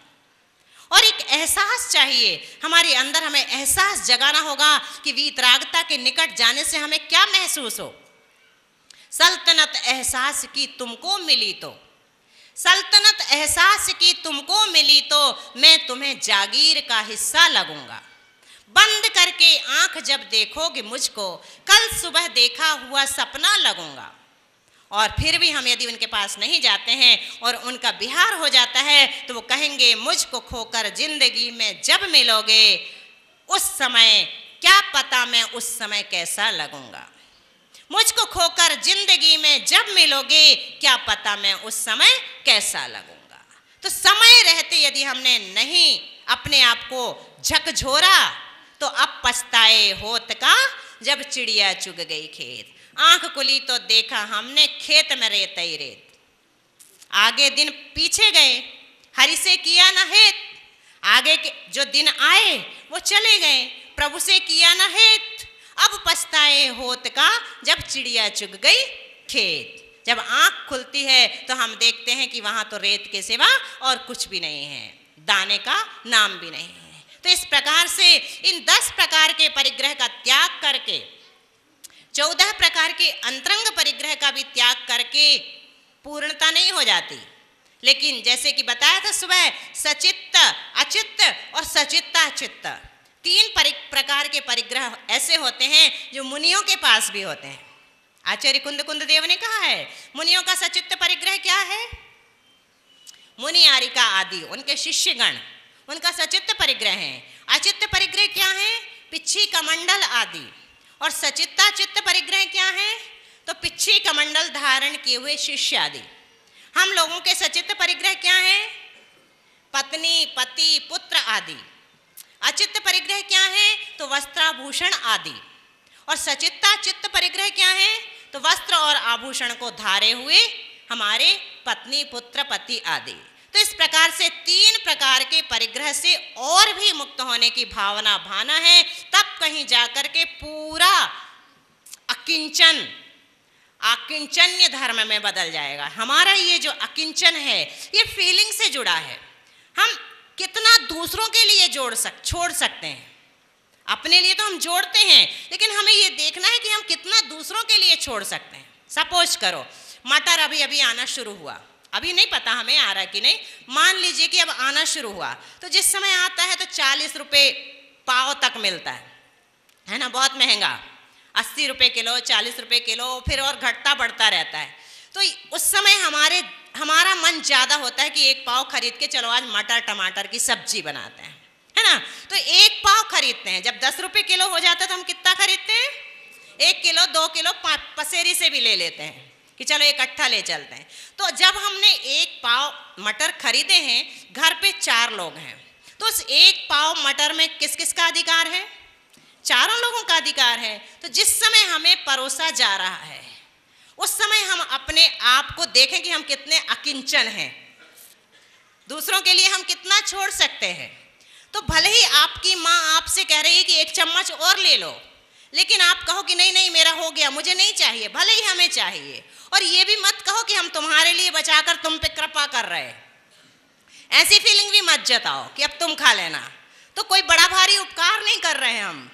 और एक एहसास चाहिए हमारे अंदर, हमें एहसास जगाना होगा कि वीतरागता के निकट जाने से हमें क्या महसूस हो। सल्तनत एहसास की तुमको मिली तो, सल्तनत एहसास की तुमको मिली तो मैं तुम्हें जागीर का हिस्सा लगूंगा। बंद करके आंख जब देखोगे मुझको, कल सुबह देखा हुआ सपना लगूंगा। और फिर भी हम यदि उनके पास नहीं जाते हैं और उनका बिहार हो जाता है तो वो कहेंगे, मुझको खोकर जिंदगी में जब मिलोगे, उस समय क्या पता मैं उस समय कैसा लगूंगा। मुझको खोकर जिंदगी में जब मिलोगे, क्या पता मैं उस समय कैसा लगूंगा। तो समय रहते यदि हमने नहीं अपने आप को झकझोरा तो अब पछताए होत का जब चिड़िया चुग गई खेत। आंख खुली तो देखा हमने खेत में रेत ही रेत। आगे दिन पीछे गए, हरि से किया न हेत। आगे के जो दिन आए वो चले गए, प्रभु से किया न हेत। अब पछताए होत का जब चिड़िया चुग गई खेत। जब आंख खुलती है तो हम देखते हैं कि वहां तो रेत के सिवा और कुछ भी नहीं है, दाने का नाम भी नहीं है। तो इस प्रकार से इन 10 प्रकार के परिग्रह का त्याग करके, 14 प्रकार के अंतरंग परिग्रह का भी त्याग करके पूर्णता नहीं हो जाती। लेकिन जैसे कि बताया था सुबह, सचित्त, अचित्त और सचित्ताचित्त 3 प्रकार के परिग्रह ऐसे होते हैं जो मुनियों के पास भी होते हैं। आचार्य कुंद देव ने कहा है, मुनियों का सचित्त परिग्रह क्या है? मुनि आरिका आदि उनके शिष्यगण, उनका सचित्त परिग्रह है। अचित्त परिग्रह क्या है? पिच्छी कमंडल आदि। और सचित्ता चित्त परिग्रह क्या है? तो पिच्छी कमंडल धारण किए हुए शिष्य आदि। हम लोगों के सचित्त परिग्रह क्या है? पत्नी, पति, पुत्र आदि। अचित्त परिग्रह क्या है? तो वस्त्राभूषण आदि। और सचित्ता चित्त परिग्रह क्या है? तो वस्त्र और आभूषण को धारे हुए हमारे पत्नी, पुत्र, पति आदि। तो इस प्रकार से 3 प्रकार के परिग्रह से और भी मुक्त होने की भावना भाना है, तब कहीं जाकर के पूरा अकिंचन्य धर्म में बदल जाएगा। हमारा ये जो अकिंचन है ये फीलिंग से जुड़ा है। हम कितना दूसरों के लिए छोड़ सकते हैं। अपने लिए तो हम जोड़ते हैं, लेकिन हमें ये देखना है कि हम कितना दूसरों के लिए छोड़ सकते हैं। सपोज करो मटर अभी आना शुरू हुआ, अभी नहीं पता हमें आ रहा कि नहीं, मान लीजिए कि अब आना शुरू हुआ, तो जिस समय आता है तो 40 रुपये पाव तक मिलता है ना, बहुत महंगा, 80 रुपये किलो, 40 रुपये किलो, फिर और घटता बढ़ता रहता है। तो उस समय हमारा मन ज़्यादा होता है कि 1 पाव खरीद के चलो आज मटर टमाटर की सब्जी बनाते हैं, है ना। तो 1 पाव खरीदते हैं। जब 10 रुपये किलो हो जाता है तो हम कितना खरीदते हैं? 1 किलो, 2 किलो पसेरी से भी ले लेते हैं कि चलो इकट्ठा ले चलते हैं। तो जब हमने 1 पाव मटर खरीदे हैं, घर पे 4 लोग हैं, तो उस 1 पाव मटर में किस किस का अधिकार है? चारों लोगों का अधिकार है। तो जिस समय हमें परोसा जा रहा है उस समय हम अपने आप को देखें कि हम कितने अकिंचन हैं, दूसरों के लिए हम कितना छोड़ सकते हैं। तो भले ही आपकी माँ आपसे कह रही है कि 1 चम्मच और ले लो, लेकिन आप कहो कि नहीं नहीं मेरा हो गया, मुझे नहीं चाहिए, भले ही हमें चाहिए। और ये भी मत कहो कि हम तुम्हारे लिए बचाकर तुम पे कृपा कर रहे, ऐसी फीलिंग भी मत जताओ कि अब तुम खा लेना। तो कोई बड़ा भारी उपकार नहीं कर रहे हैं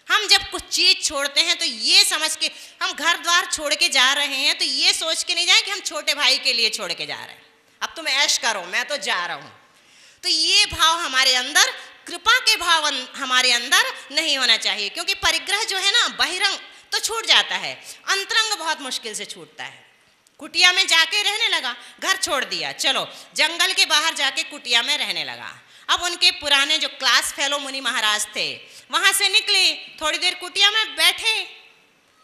हम जब कुछ चीज़ छोड़ते हैं तो ये समझ के, हम घर द्वार छोड़ के जा रहे हैं तो ये सोच के नहीं जाए कि हम छोटे भाई के लिए छोड़ के जा रहे हैं, अब तुम ऐश करो मैं तो जा रहा हूँ। तो ये भाव हमारे अंदर, कृपा के भाव हमारे अंदर नहीं होना चाहिए। क्योंकि परिग्रह जो है ना, बहिरंग तो छूट जाता है, अंतरंग बहुत मुश्किल से छूटता है। कुटिया में जाके रहने लगा, घर छोड़ दिया, चलो जंगल के बाहर जाके कुटिया में रहने लगा। अब उनके पुराने जो क्लास फेलो मुनि महाराज थे वहाँ से निकले, थोड़ी देर कुटिया में बैठे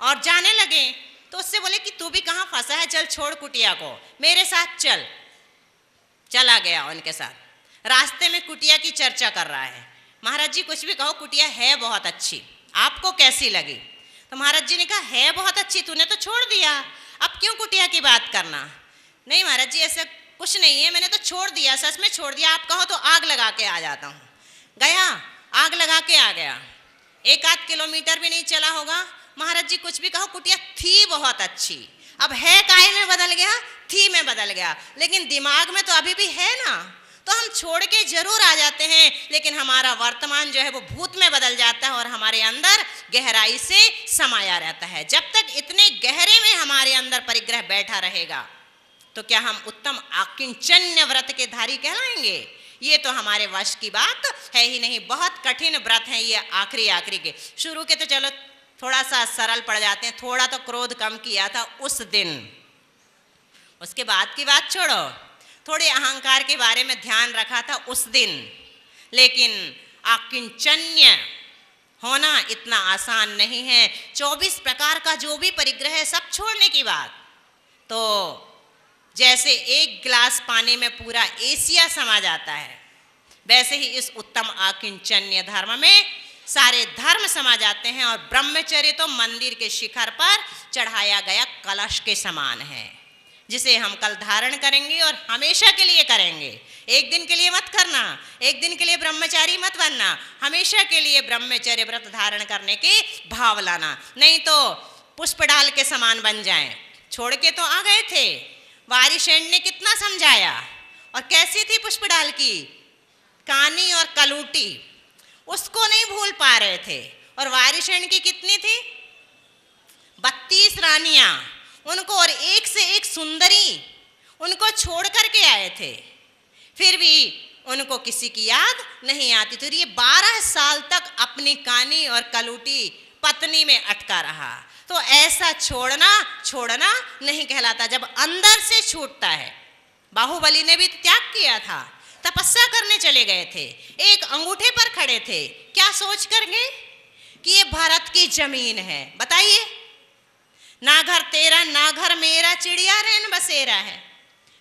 और जाने लगे, तो उससे बोले कि तू भी कहाँ फंसा है, चल छोड़ कुटिया को, मेरे साथ चल। चला गया उनके साथ। रास्ते में कुटिया की चर्चा कर रहा है। महाराज जी कुछ भी कहो, कुटिया है बहुत अच्छी, आपको कैसी लगी? तो महाराज जी ने कहा है बहुत अच्छी, तूने तो छोड़ दिया, अब क्यों कुटिया की बात करना? नहीं महाराज जी ऐसा कुछ नहीं है, मैंने तो छोड़ दिया, सच में छोड़ दिया, आप कहो तो आग लगा के आ जाता हूँ। गया, आग लगा के आ गया, 1-8 किलोमीटर भी नहीं चला होगा। महाराज जी कुछ भी कहो, कुटिया थी बहुत अच्छी, अब है काहे में बदल गया, थी में बदल गया, लेकिन दिमाग में तो अभी भी है ना। तो हम छोड़ के जरूर आ जाते हैं, लेकिन हमारा वर्तमान जो है वो भूत में बदल जाता है और हमारे अंदर गहराई से समाया रहता है। जब तक इतने गहरे में हमारे अंदर परिग्रह बैठा रहेगा तो क्या हम उत्तम आकिंचन्य व्रत के धारी कहलाएंगे? ये तो हमारे वश की बात है ही नहीं। बहुत कठिन व्रत है ये आखिरी के। शुरू के तो चलो थोड़ा सा सरल पड़ जाते हैं, थोड़ा तो क्रोध कम किया था उस दिन, उसके बाद की बात छोड़ो, थोड़े अहंकार के बारे में ध्यान रखा था उस दिन, लेकिन आकिंचन्य होना इतना आसान नहीं है। 24 प्रकार का जो भी परिग्रह है सब छोड़ने की बात, तो जैसे एक गिलास पानी में पूरा एशिया समा जाता है, वैसे ही इस उत्तम आकिंचन्य धर्म में सारे धर्म समा जाते हैं। और ब्रह्मचर्य तो मंदिर के शिखर पर चढ़ाया गया कलश के समान है, जिसे हम कल धारण करेंगे और हमेशा के लिए करेंगे। एक दिन के लिए मत करना, एक दिन के लिए ब्रह्मचारी मत बनना, हमेशा के लिए ब्रह्मचर्य व्रत धारण करने के भाव लाना, नहीं तो पुष्प डाल के समान बन जाएं। छोड़ के तो आ गए थे, वारिशेन ने कितना समझाया, और कैसी थी पुष्प डाल की, कानी और कलूटी, उसको नहीं भूल पा रहे थे। और वारिशेन की कितनी थी, 32 रानियां, उनको और एक से एक सुंदरी, उनको छोड़ करके आए थे, फिर भी उनको किसी की याद नहीं आती। तो ये 12 साल तक अपनी कानी और कलूटी पत्नी में अटका रहा। तो ऐसा छोड़ना नहीं कहलाता, जब अंदर से छूटता है। बाहुबली ने भी त्याग किया था, तपस्या करने चले गए थे, एक अंगूठे पर खड़े थे, क्या सोच कर गए कि ये भारत की जमीन है। बताइए, ना घर तेरा ना घर मेरा, चिड़िया रैन बसेरा है,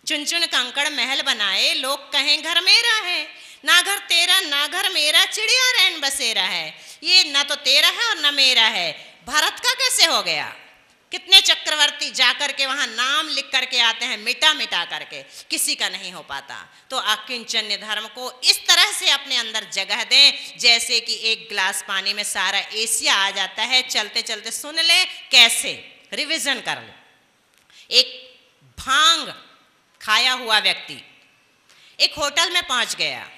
चुन चुन कंकड़ महल बनाए, लोग कहें घर मेरा है। ना घर तेरा ना घर मेरा, चिड़िया रैन बसेरा है, ये ना तो तेरा है और ना मेरा है, भारत का कैसे हो गया? कितने चक्रवर्ती जाकर के वहां नाम लिख करके आते हैं, मिटा करके, किसी का नहीं हो पाता। तो आकिंचन्य धर्म को इस तरह से अपने अंदर जगह दें जैसे कि एक गिलास पानी में सारा एशिया आ जाता है। चलते चलते सुन ले, कैसे रिवीजन कर ले। एक भांग खाया हुआ व्यक्ति एक होटल में पहुंच गया,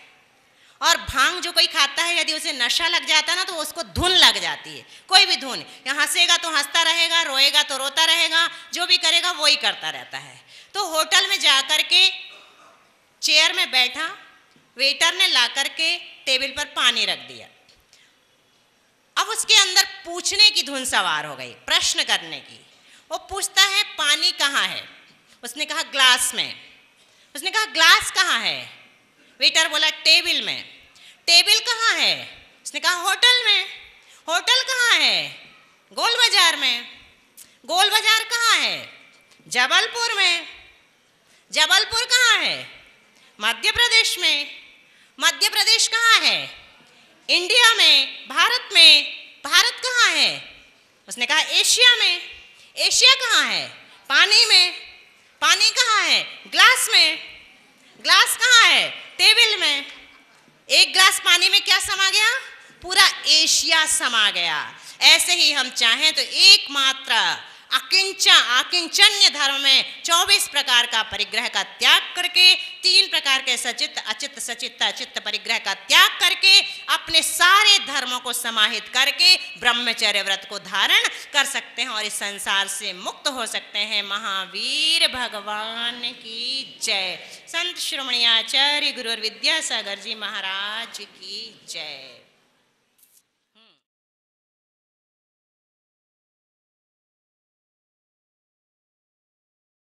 और भांग जो कोई खाता है यदि उसे नशा लग जाता है ना, तो उसको धुन लग जाती है, कोई भी धुन, यहाँ हंसेगा तो हंसता रहेगा, रोएगा तो रोता रहेगा, जो भी करेगा वो ही करता रहता है। तो होटल में जाकर के चेयर में बैठा, वेटर ने ला करके टेबल पर पानी रख दिया। अब उसके अंदर पूछने की धुन सवार हो गई, प्रश्न करने की। वो पूछता है पानी कहाँ है? उसने कहा ग्लास में। उसने कहा ग्लास कहाँ है? वेटर बोला टेबल में। टेबल कहाँ है? उसने कहा होटल में। होटल कहाँ है? गोल बाजार में। गोल बाजार कहाँ है? जबलपुर में। जबलपुर कहाँ है? मध्य प्रदेश में। मध्य प्रदेश कहाँ है? इंडिया में, भारत में। भारत कहाँ है? उसने कहा एशिया में। एशिया कहाँ है? पानी में। पानी कहाँ है? ग्लास में। ग्लास कहाँ है? टेबल में। एक ग्लास पानी में क्या समा गया? पूरा एशिया समा गया। ऐसे ही हम चाहें तो एकमात्र आकिंचन्य धर्म में 24 प्रकार का परिग्रह का त्याग करके, 3 प्रकार के सचित्त अचित्त सचित्त अचित्त परिग्रह का त्याग करके, अपने सारे धर्मों को समाहित करके ब्रह्मचर्य व्रत को धारण कर सकते हैं और इस संसार से मुक्त हो सकते हैं। महावीर भगवान की जय। संत शिरोमणि आचार्य गुरु विद्यासागर जी महाराज की जय।